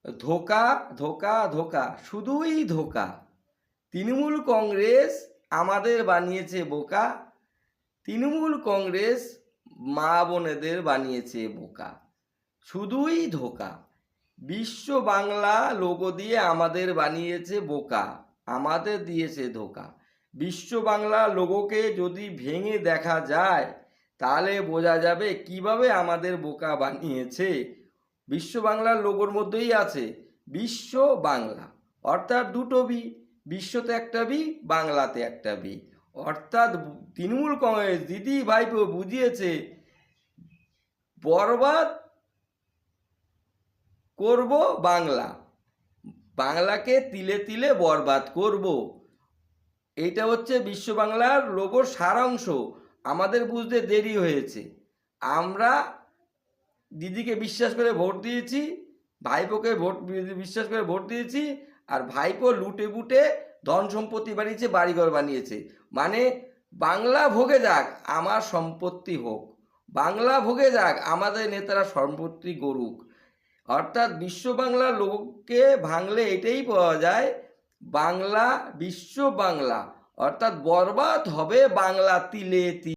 ধোঁকা ধোঁকা ধোঁকা, শুধুই ধোঁকা। তৃণমূল কংগ্রেস আমাদের বানিয়েছে বোকা। তৃণমূল কংগ্রেস মা বোনেদের বানিয়েছে বোকা। শুধুই ধোঁকা। বিশ্ব বাংলা লোগো দিয়ে আমাদের বানিয়েছে বোকা, আমাদের দিয়েছে ধোঁকা। বিশ্ব বাংলা লোগোকে যদি ভেঙে দেখা যায় তাহলে বোঝা যাবে কিভাবে আমাদের বোকা বানিয়েছে। বিশ্ব বাংলার লোগোর মধ্যেই আছে বিশ্ব বাংলা, অর্থাৎ দুটো বি। বিশ্বতে একটা বি, বাংলাতে একটা বি। অর্থাৎ তৃণমূল কংগ্রেস দিদি ভাইপো বুঝিয়েছে বরবাদ করব বাংলা, বাংলাকে তিলে তিলে বরবাদ করব। এইটা হচ্ছে বিশ্ব বাংলার লোগোর সারাংশ। আমাদের বুঝতে দেরি হয়েছে। আমরা দিদিকে বিশ্বাস করে ভোট দিয়েছি, ভাইপোকে বিশ্বাস করে ভোট দিয়েছি, আর ভাইপো লুটে বুটে ধন সম্পত্তি বানিয়েছে, বাড়িঘর বানিয়েছে। মানে বাংলা ভোগে যাক, আমার সম্পত্তি হোক। বাংলা ভোগে যাক, আমাদের নেতারা সম্পত্তি গড়ুক। অর্থাৎ বিশ্ব বাংলা লোককে ভাঙলে এটাই পাওয়া যায়, বাংলা বিশ্ব বাংলা, অর্থাৎ বরবাদ হবে বাংলা তিলে তিলে।